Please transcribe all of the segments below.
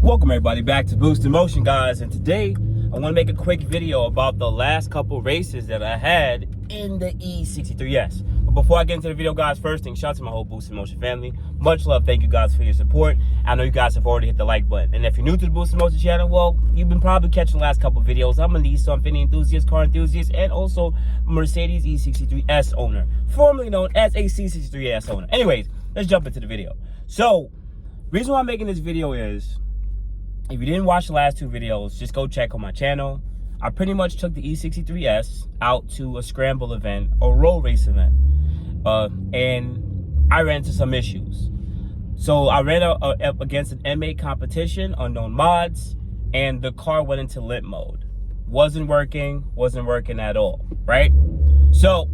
Welcome everybody back to Boostin Motion, guys, and today I want to make a quick video about the last couple races that I had in the E63S. But before I get into the video, guys, first thing, shout out to my whole Boostin Motion family. Much love, thank you guys for your support. I know you guys have already hit the like button, and if you're new to the Boostin Motion channel, well, you've been probably catching the last couple videos. I'm a Nissan Infiniti enthusiast, car enthusiast, and also Mercedes E63S owner, formerly known as a C63S owner. Anyways, let's jump into the video. So, reason why I'm making this video is, if you didn't watch the last two videos, just go check on my channel. I pretty much took the E63S out to a scramble event, a road race event, and I ran into some issues. So I ran up against an M8 competition, unknown mods, and the car went into limp mode. Wasn't working at all, right? So,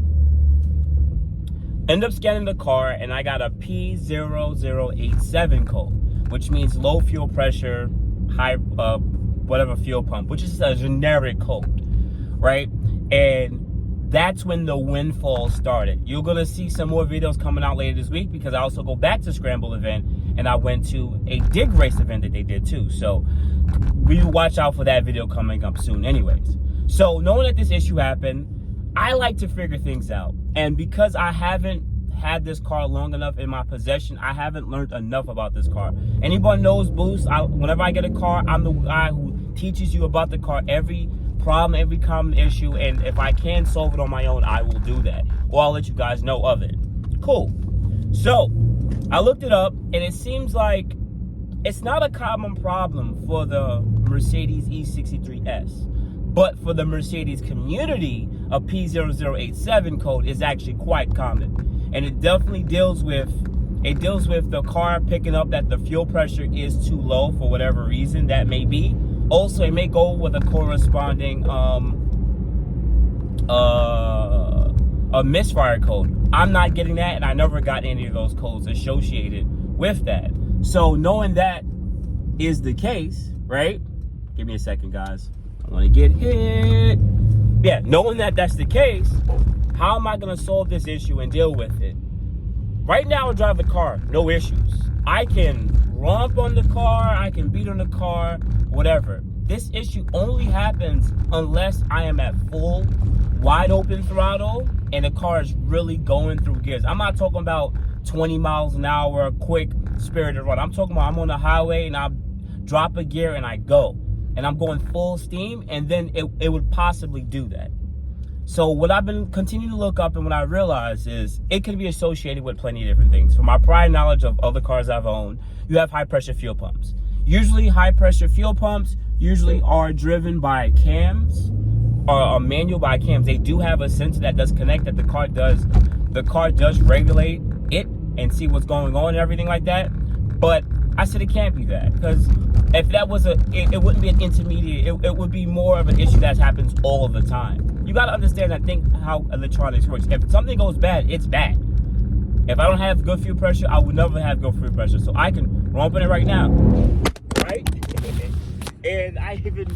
ended up scanning the car, and I got a P0087 code, which means low fuel pressure, high whatever fuel pump, which is a generic code, right? And that's when the windfall started. You're gonna see some more videos coming out later this week, because I also go back to scramble event, and I went to a dig race event that they did too. So we watch out for that video coming up soon. Anyways, so knowing that this issue happened, I like to figure things out, and because I haven't had this car long enough in my possession, I haven't learned enough about this car. Anyone knows Boost, whenever I get a car, I'm the guy who teaches you about the car, every problem, every common issue, and if I can solve it on my own, I will do that, or I'll let you guys know of it. Cool. So I looked it up, and it seems like it's not a common problem for the Mercedes E63S, but for the Mercedes community, a P0087 code is actually quite common. And it definitely deals with the car picking up that the fuel pressure is too low for whatever reason that may be. Also, it may go with a corresponding a misfire code. I'm not getting that, and I never got any of those codes associated with that. So knowing that is the case, right? Give me a second, guys. I want to get hit. Yeah, knowing that that's the case, how am I going to solve this issue and deal with it? Right now, I drive the car, no issues. I can romp on the car, I can beat on the car, whatever. This issue only happens unless I am at full, wide open throttle, and the car is really going through gears. I'm not talking about 20 miles an hour, quick, spirited run. I'm talking about I'm on the highway, and I drop a gear, and I go. And I'm going full steam, and then it would possibly do that. So what I've been continuing to look up, and what I realized is it can be associated with plenty of different things. From my prior knowledge of other cars I've owned, you have high pressure fuel pumps. Usually high pressure fuel pumps usually are driven by cams, or manual by cams. They do have a sensor that does connect, that the car does regulate it and see what's going on and everything like that. But I said it can't be that, because if that was it wouldn't be an intermediate. It would be more of an issue that happens all the time. You got to understand, I think, how electronics works. If something goes bad, it's bad. If I don't have good fuel pressure, I would never have good fuel pressure. So I can romp in it right now, right? And I even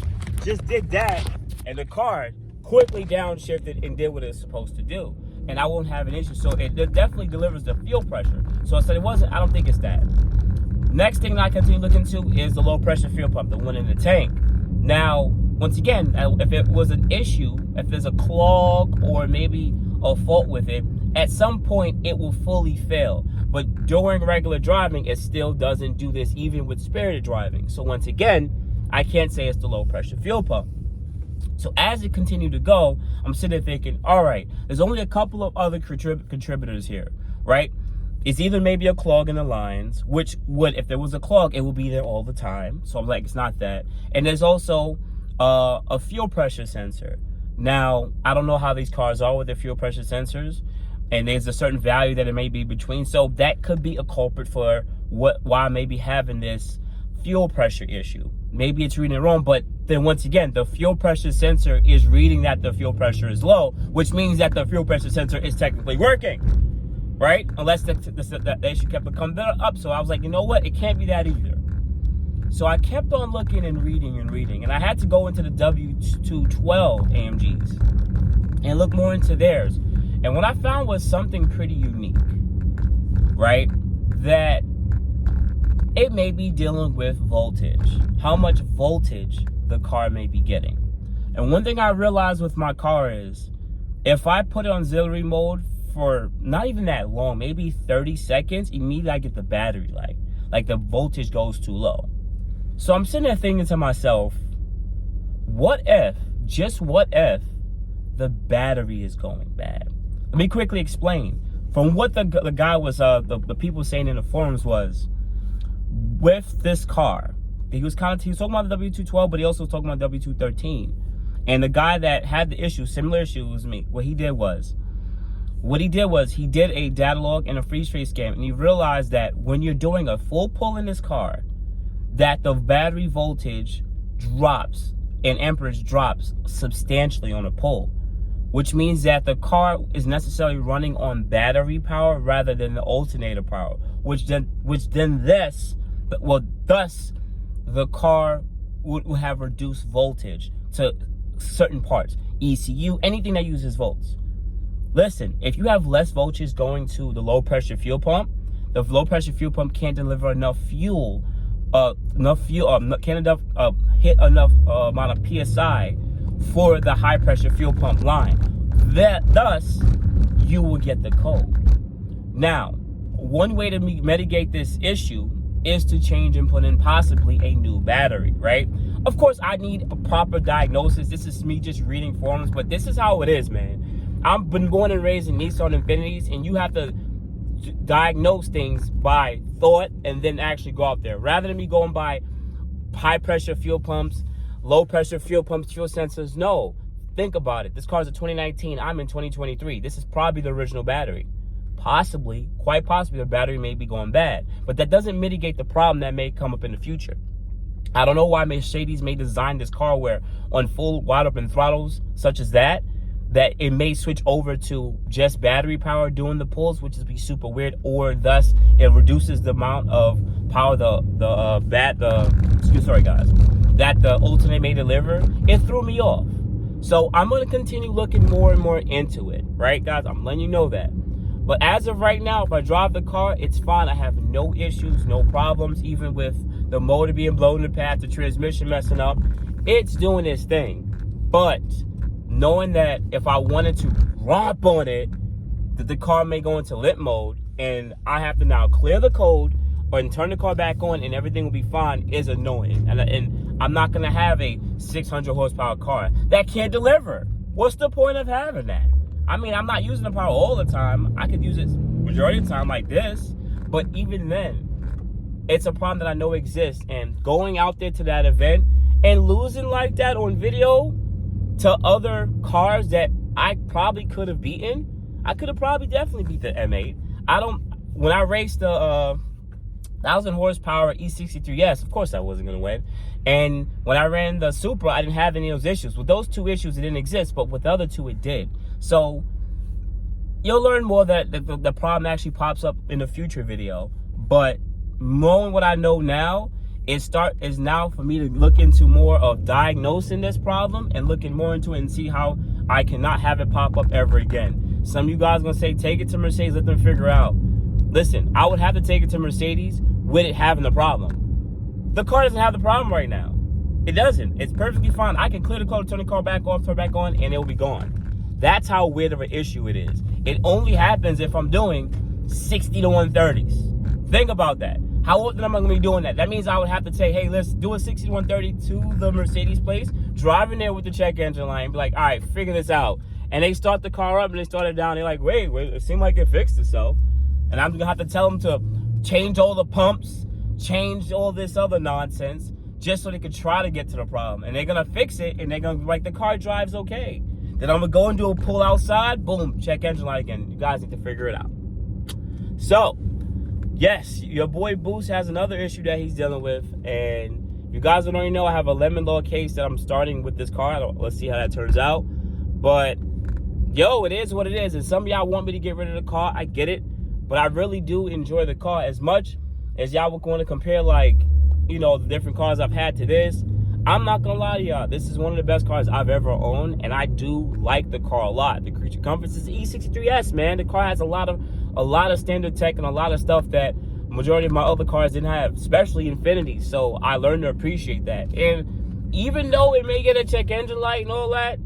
just did that, and the car quickly downshifted and did what it's supposed to do, and I won't have an issue. So it definitely delivers the fuel pressure. So I said it wasn't. I don't think it's that. Next thing that I continue looking into is the low pressure fuel pump, the one in the tank. Now, once again, if it was an issue, if there's a clog or maybe a fault with it, at some point it will fully fail. But during regular driving, it still doesn't do this, even with spirited driving. So once again, I can't say it's the low pressure fuel pump. So as it continued to go, I'm sitting there thinking, all right, there's only a couple of other contributors here, right? It's either maybe a clog in the lines, which would, if there was a clog, it would be there all the time. So I'm like, it's not that. And there's also a fuel pressure sensor. Now, I don't know how these cars are with their fuel pressure sensors, and there's a certain value that it may be between. So that could be a culprit for why I may be having this fuel pressure issue. Maybe it's reading it wrong, but then once again, the fuel pressure sensor is reading that the fuel pressure is low, which means that the fuel pressure sensor is technically working. Right? Unless the issue kept coming up. So I was like, you know what? It can't be that either. So I kept on looking and reading, and I had to go into the W212 AMGs and look more into theirs. And what I found was something pretty unique, right? That it may be dealing with voltage, how much voltage the car may be getting. And one thing I realized with my car is, if I put it on auxiliary mode for not even that long, maybe 30 seconds, immediately I get the battery light. Like the voltage goes too low. So I'm sitting there thinking to myself, what if, just what if, the battery is going bad? Let me quickly explain. From what the guy was, the people saying in the forums was, with this car, he was talking about the W212, but he also was talking about W213. And the guy that had the issue, similar issue, was me. What he did was he did a data log and a freeze trace scan, and he realized that when you're doing a full pull in this car, that the battery voltage drops and amperage drops substantially on a pull, which means that the car is necessarily running on battery power rather than the alternator power, thus the car would have reduced voltage to certain parts, ECU, anything that uses volts. Listen, if you have less voltage going to the low pressure fuel pump, the low pressure fuel pump can't deliver enough fuel, hit enough amount of PSI for the high pressure fuel pump line. Thus, you will get the code. Now, one way to mitigate this issue is to change and put in possibly a new battery, right? Of course, I need a proper diagnosis. This is me just reading forums, but this is how it is, man. I've been born and raised in Nissan Infinities, and you have to diagnose things by thought and then actually go out there. Rather than me going by high pressure fuel pumps, low pressure fuel pumps, fuel sensors, no. Think about it. This car's a 2019. I'm in 2023. This is probably the original battery. Possibly, quite possibly, the battery may be going bad. But that doesn't mitigate the problem that may come up in the future. I don't know why Mercedes may design this car where on full wide open throttles, such as that it may switch over to just battery power doing the pulls, which would be super weird, or thus it reduces the amount of power that the alternate may deliver. It threw me off. So I'm going to continue looking more and more into it, right, guys? I'm letting you know that. But as of right now, if I drive the car, it's fine. I have no issues, no problems, even with the motor being blown in the path, the transmission messing up. It's doing its thing. But knowing that if I wanted to romp on it, that the car may go into limp mode, and I have to now clear the code and turn the car back on and everything will be fine, is annoying. And I'm not going to have a 600 horsepower car that can't deliver. What's the point of having that? I mean, I'm not using the power all the time. I could use it majority of the time like this. But even then, it's a problem that I know exists. And going out there to that event and losing like that on video to other cars that I probably could have beaten, I could have probably definitely beat the M8. When I raced the 1,000 horsepower E63S, of course I wasn't going to win. And when I ran the Supra, I didn't have any of those issues. With those two issues, it didn't exist, but with the other two, it did. So you'll learn more that the problem actually pops up in a future video. But knowing what I know now, is now for me to look into more of diagnosing this problem and looking more into it and see how I cannot have it pop up ever again. Some of you guys are going to say, take it to Mercedes, let them figure out. Listen, I would have to take it to Mercedes with it having the problem. The car doesn't have the problem right now. It doesn't. It's perfectly fine. I can clear the car, turn the car back off, turn back on, and it'll be gone. That's how weird of an issue it is. It only happens if I'm doing 60 to 130s. Think about that. How often am I going to be doing that? That means I would have to say, hey, let's do a 60 to 130 to the Mercedes place, drive in there with the check engine light, and be like, all right, figure this out. And they start the car up and they start it down. They're like, wait, it seemed like it fixed itself. And I'm going to have to tell them to change all the pumps, change all this other nonsense, just so they could try to get to the problem. And they're going to fix it, and they're going to be like, the car drives okay. Then I'm going to go and do a pull outside, boom, check engine light again. You guys need to figure it out. So, yes, your boy Boost has another issue that he's dealing with. And you guys don't already know, I have a lemon law case that I'm starting with this car. Let's see how that turns out. But, yo, it is what it is. And some of y'all want me to get rid of the car. I get it. But I really do enjoy the car. As much as y'all would want to compare, like, you know, the different cars I've had to this, I'm not gonna lie to y'all, this is one of the best cars I've ever owned, and I do like the car a lot. The creature comforts is the E63S, man. The car has a lot of standard tech and a lot of stuff that Majority of my other cars didn't have, especially Infinitis. So I learned to appreciate that. And even though it may get a check engine light and all that,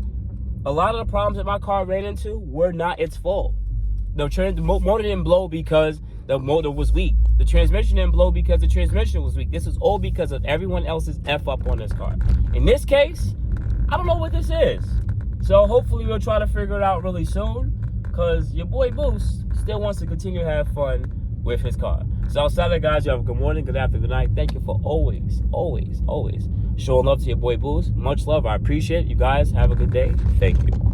a lot of the problems that my car ran into were not its fault. The motor didn't blow because the motor was weak. The transmission didn't blow because the transmission was weak. This is all because of everyone else's F up on this car. In this case, I don't know what this is. So hopefully we'll try to figure it out really soon, because your boy Boost still wants to continue to have fun with his car. So outside of that, guys, you have a good morning, good afternoon, good night. Thank you for always showing love to your boy Boost. Much love. I appreciate it. You guys have a good day. Thank you.